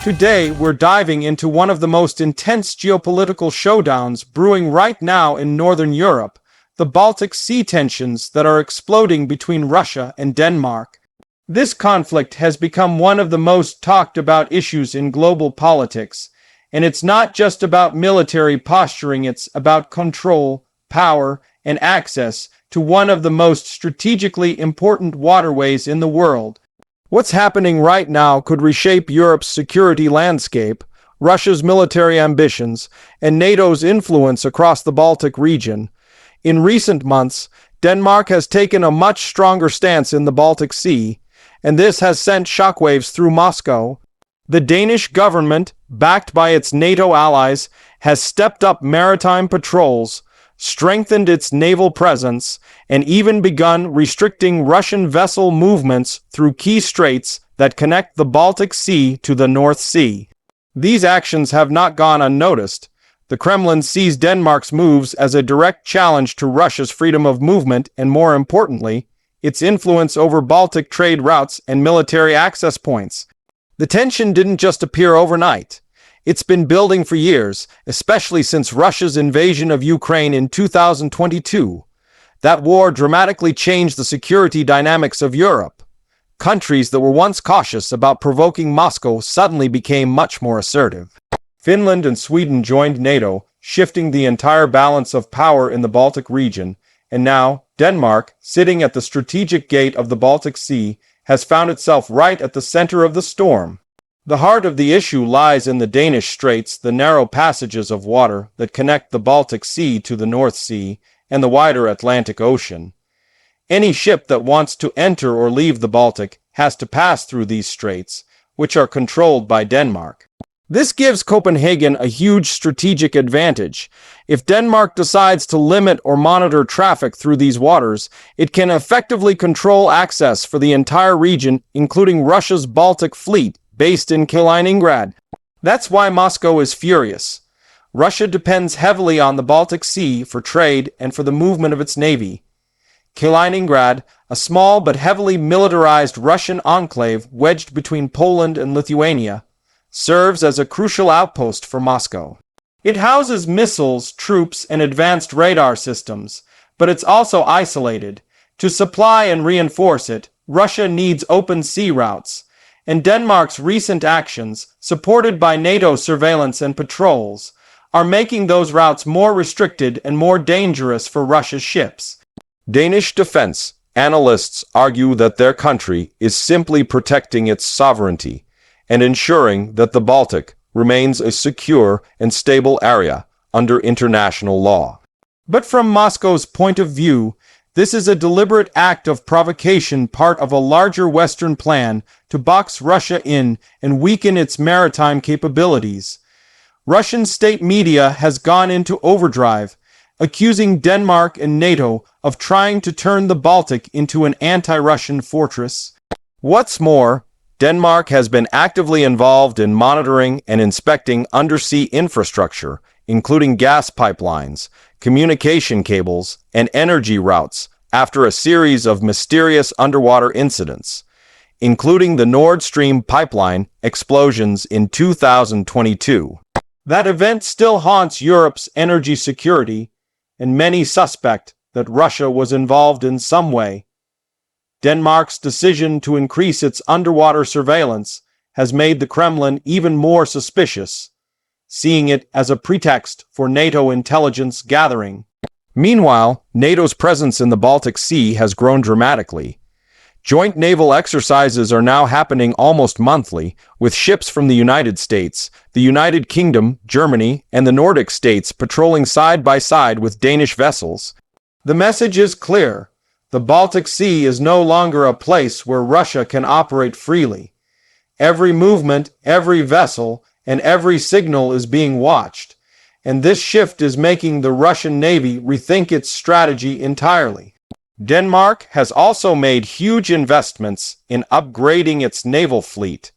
Today, we're diving into one of the most intense geopolitical showdowns brewing right now in Northern Europe, the Baltic Sea tensions that are exploding between Russia and Denmark. This conflict has become one of the most talked about issues in global politics, and it's not just about military posturing, it's about control, power, and access to one of the most strategically important waterways in the world. What's happening right now could reshape Europe's security landscape, Russia's military ambitions, and NATO's influence across the Baltic region. In recent months, Denmark has taken a much stronger stance in the Baltic Sea, and this has sent shockwaves through Moscow. The Danish government, backed by its NATO allies, has stepped up maritime patrols, strengthened its naval presence, and even begun restricting Russian vessel movements through key straits that connect the Baltic Sea to the North Sea. These actions have not gone unnoticed. The Kremlin sees Denmark's moves as a direct challenge to Russia's freedom of movement and, more importantly, its influence over Baltic trade routes and military access points. The tension didn't just appear overnight. It's been building for years, especially since Russia's invasion of Ukraine in 2022. That war dramatically changed the security dynamics of Europe. Countries that were once cautious about provoking Moscow suddenly became much more assertive. Finland and Sweden joined NATO, shifting the entire balance of power in the Baltic region, and now Denmark, sitting at the strategic gate of the Baltic Sea, has found itself right at the center of the storm. The heart of the issue lies in the Danish Straits, the narrow passages of water that connect the Baltic Sea to the North Sea and the wider Atlantic Ocean. Any ship that wants to enter or leave the Baltic has to pass through these straits, which are controlled by Denmark. This gives Copenhagen a huge strategic advantage. If Denmark decides to limit or monitor traffic through these waters, it can effectively control access for the entire region, including Russia's Baltic Fleet, based in Kaliningrad. That's why Moscow is furious. Russia depends heavily on the Baltic Sea for trade and for the movement of its navy. Kaliningrad, a small but heavily militarized Russian enclave wedged between Poland and Lithuania, serves as a crucial outpost for Moscow. It houses missiles, troops, and advanced radar systems, but it's also isolated. To supply and reinforce it, Russia needs open sea routes, and Denmark's recent actions, supported by NATO surveillance and patrols, are making those routes more restricted and more dangerous for Russia's ships. Danish defense analysts argue that their country is simply protecting its sovereignty and ensuring that the Baltic remains a secure and stable area under international law. But from Moscow's point of view, this is a deliberate act of provocation, part of a larger Western plan to box Russia in and weaken its maritime capabilities. Russian state media has gone into overdrive, accusing Denmark and NATO of trying to turn the Baltic into an anti-Russian fortress. What's more, Denmark has been actively involved in monitoring and inspecting undersea infrastructure, including gas pipelines, communication cables, and energy routes after a series of mysterious underwater incidents, including the Nord Stream pipeline explosions in 2022. That event still haunts Europe's energy security, and many suspect that Russia was involved in some way. Denmark's decision to increase its underwater surveillance has made the Kremlin even more suspicious, seeing it as a pretext for NATO intelligence gathering. Meanwhile, NATO's presence in the Baltic Sea has grown dramatically. Joint naval exercises are now happening almost monthly, with ships from the United States, the United Kingdom, Germany, and the Nordic states patrolling side by side with Danish vessels. The message is clear. The Baltic Sea is no longer a place where Russia can operate freely. Every movement, every vessel, and every signal is being watched, and this shift is making the Russian Navy rethink its strategy entirely. Denmark has also made huge investments in upgrading its naval fleet.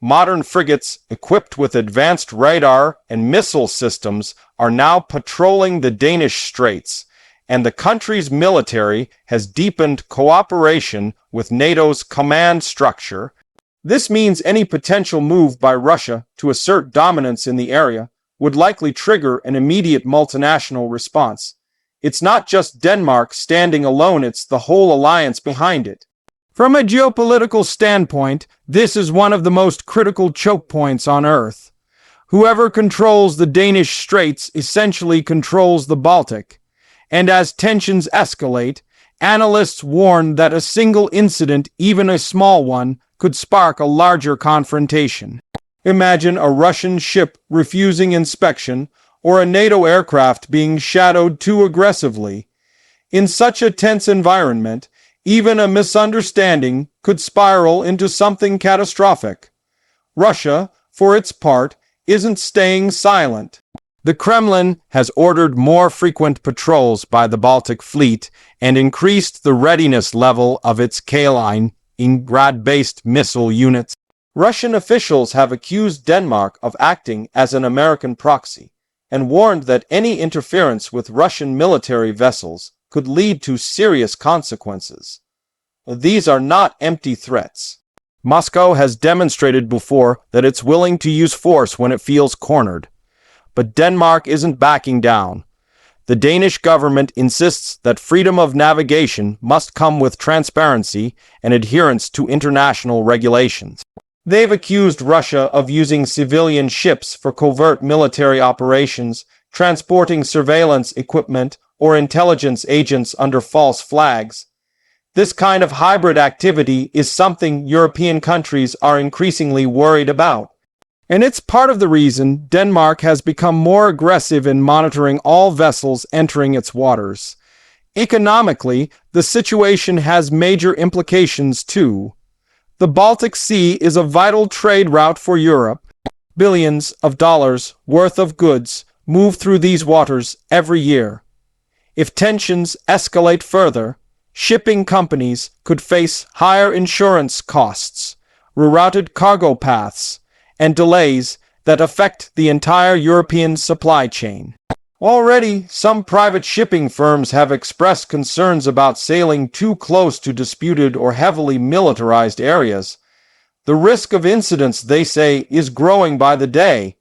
Modern frigates equipped with advanced radar and missile systems are now patrolling the Danish Straits, and the country's military has deepened cooperation with NATO's command structure. This means any potential move by Russia to assert dominance in the area would likely trigger an immediate multinational response. It's not just Denmark standing alone, it's the whole alliance behind it. From a geopolitical standpoint, this is one of the most critical choke points on Earth. Whoever controls the Danish Straits essentially controls the Baltic. And as tensions escalate, analysts warn that a single incident, even a small one, could spark a larger confrontation. Imagine a Russian ship refusing inspection or a NATO aircraft being shadowed too aggressively. In such a tense environment, even a misunderstanding could spiral into something catastrophic. Russia, for its part, isn't staying silent. The Kremlin has ordered more frequent patrols by the Baltic Fleet and increased the readiness level of its Kaliningrad-based missile units. Russian officials have accused Denmark of acting as an American proxy and warned that any interference with Russian military vessels could lead to serious consequences. These are not empty threats. Moscow has demonstrated before that it's willing to use force when it feels cornered. But Denmark isn't backing down. The Danish government insists that freedom of navigation must come with transparency and adherence to international regulations. They've accused Russia of using civilian ships for covert military operations, transporting surveillance equipment, or intelligence agents under false flags. This kind of hybrid activity is something European countries are increasingly worried about. And it's part of the reason Denmark has become more aggressive in monitoring all vessels entering its waters. Economically, the situation has major implications too. The Baltic Sea is a vital trade route for Europe. Billions of dollars worth of goods move through these waters every year. If tensions escalate further, shipping companies could face higher insurance costs, rerouted cargo paths, and delays that affect the entire European supply chain. Already, some private shipping firms have expressed concerns about sailing too close to disputed or heavily militarized areas. The risk of incidents, they say, is growing by the day.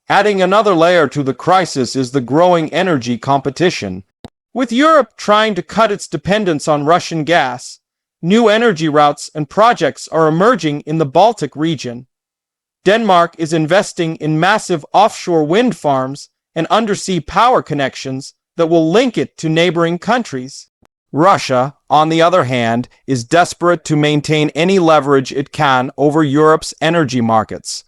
Adding another layer to the crisis is the growing energy competition. With Europe trying to cut its dependence on Russian gas, new energy routes and projects are emerging in the Baltic region. Denmark is investing in massive offshore wind farms and undersea power connections that will link it to neighboring countries. Russia, on the other hand, is desperate to maintain any leverage it can over Europe's energy markets.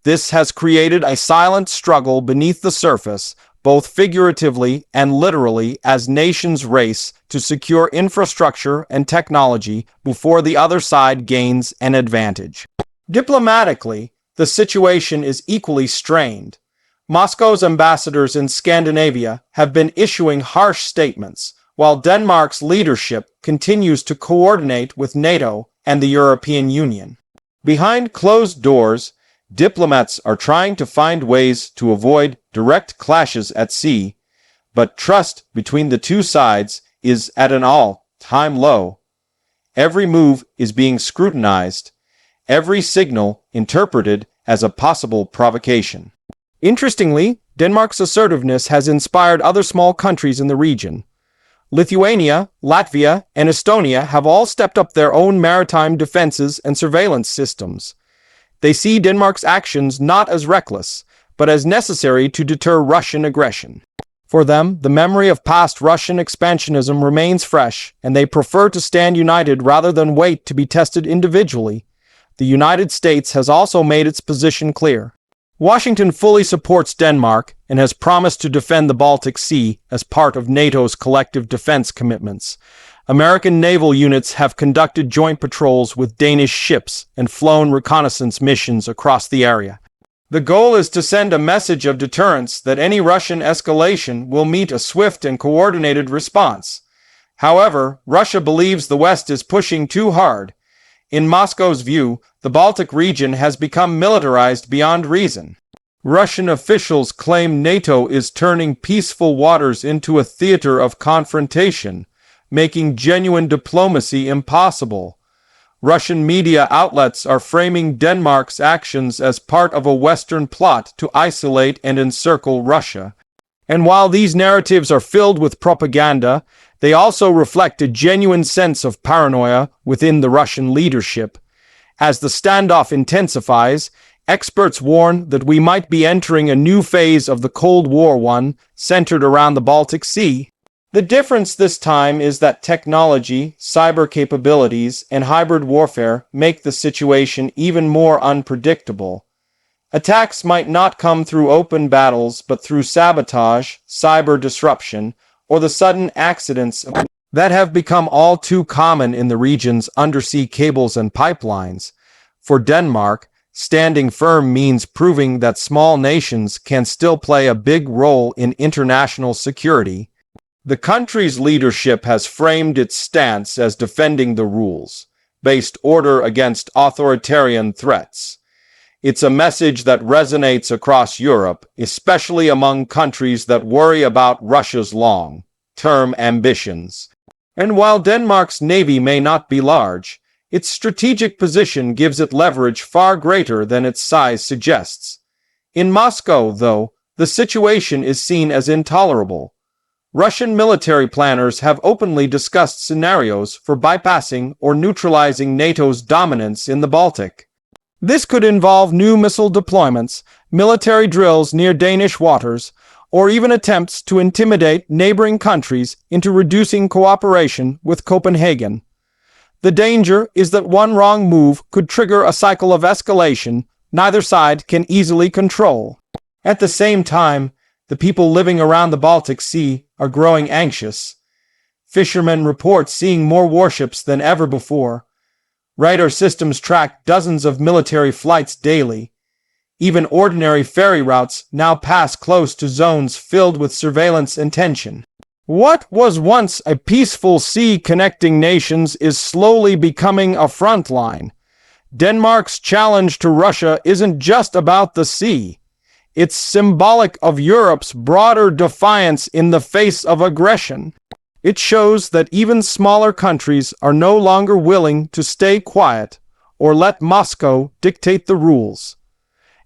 This has created a silent struggle beneath the surface, both figuratively and literally, as nations race to secure infrastructure and technology before the other side gains an advantage. Diplomatically, the situation is equally strained. Moscow's ambassadors in Scandinavia have been issuing harsh statements, while Denmark's leadership continues to coordinate with NATO and the European Union. Behind closed doors, diplomats are trying to find ways to avoid direct clashes at sea, but trust between the two sides is at an all-time low. Every move is being scrutinized, every signal interpreted as a possible provocation. Interestingly, Denmark's assertiveness has inspired other small countries in the region. Lithuania, Latvia, and Estonia have all stepped up their own maritime defenses and surveillance systems. They see Denmark's actions not as reckless, but as necessary to deter Russian aggression. For them, the memory of past Russian expansionism remains fresh, and they prefer to stand united rather than wait to be tested individually. The United States has also made its position clear. Washington fully supports Denmark and has promised to defend the Baltic Sea as part of NATO's collective defense commitments. American naval units have conducted joint patrols with Danish ships and flown reconnaissance missions across the area. The goal is to send a message of deterrence that any Russian escalation will meet a swift and coordinated response. However, Russia believes the West is pushing too hard. In Moscow's view, the Baltic region has become militarized beyond reason. Russian officials claim NATO is turning peaceful waters into a theater of confrontation, making genuine diplomacy impossible. Russian media outlets are framing Denmark's actions as part of a Western plot to isolate and encircle Russia. And while these narratives are filled with propaganda, they also reflect a genuine sense of paranoia within the Russian leadership. As the standoff intensifies, experts warn that we might be entering a new phase of the Cold War, one centered around the Baltic Sea. The difference this time is that technology, cyber capabilities, and hybrid warfare make the situation even more unpredictable. Attacks might not come through open battles, but through sabotage, cyber disruption, or the sudden accidents that have become all too common in the region's undersea cables and pipelines. For Denmark, standing firm means proving that small nations can still play a big role in international security. The country's leadership has framed its stance as defending the rules-based order against authoritarian threats. It's a message that resonates across Europe, especially among countries that worry about Russia's long-term ambitions. And while Denmark's navy may not be large, its strategic position gives it leverage far greater than its size suggests. In Moscow, though, the situation is seen as intolerable. Russian military planners have openly discussed scenarios for bypassing or neutralizing NATO's dominance in the Baltic. This could involve new missile deployments, military drills near Danish waters, or even attempts to intimidate neighboring countries into reducing cooperation with Copenhagen. The danger is that one wrong move could trigger a cycle of escalation neither side can easily control. At the same time, the people living around the Baltic Sea are growing anxious. Fishermen report seeing more warships than ever before. Radar systems track dozens of military flights daily. Even ordinary ferry routes now pass close to zones filled with surveillance and tension. What was once a peaceful sea connecting nations is slowly becoming a front line. Denmark's challenge to Russia isn't just about the sea. It's symbolic of Europe's broader defiance in the face of aggression. It shows that even smaller countries are no longer willing to stay quiet or let Moscow dictate the rules.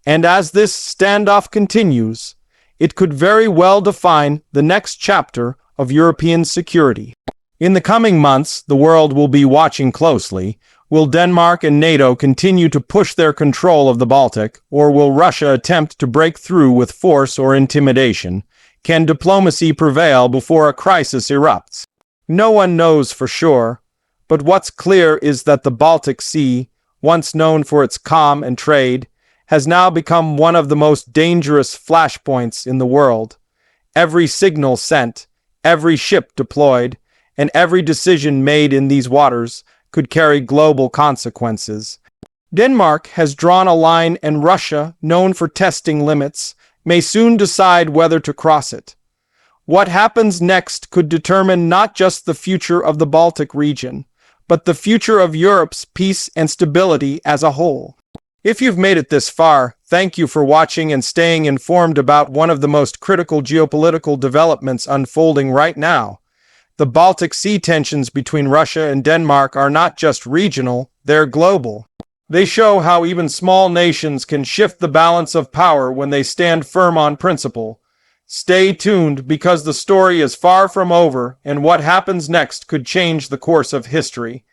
And as this standoff continues, it could very well define the next chapter of European security. In the coming months, the world will be watching closely. Will Denmark and NATO continue to push their control of the Baltic, or will Russia attempt to break through with force or intimidation? Can diplomacy prevail before a crisis erupts? No one knows for sure, but what's clear is that the Baltic Sea, once known for its calm and trade, has now become one of the most dangerous flashpoints in the world. Every signal sent, every ship deployed, and every decision made in these waters could carry global consequences. Denmark has drawn a line, and Russia, known for testing limits, may soon decide whether to cross it. What happens next could determine not just the future of the Baltic region, but the future of Europe's peace and stability as a whole. If you've made it this far, thank you for watching and staying informed about one of the most critical geopolitical developments unfolding right now. The Baltic Sea tensions between Russia and Denmark are not just regional, they're global. They show how even small nations can shift the balance of power when they stand firm on principle. Stay tuned, because the story is far from over, and what happens next could change the course of history.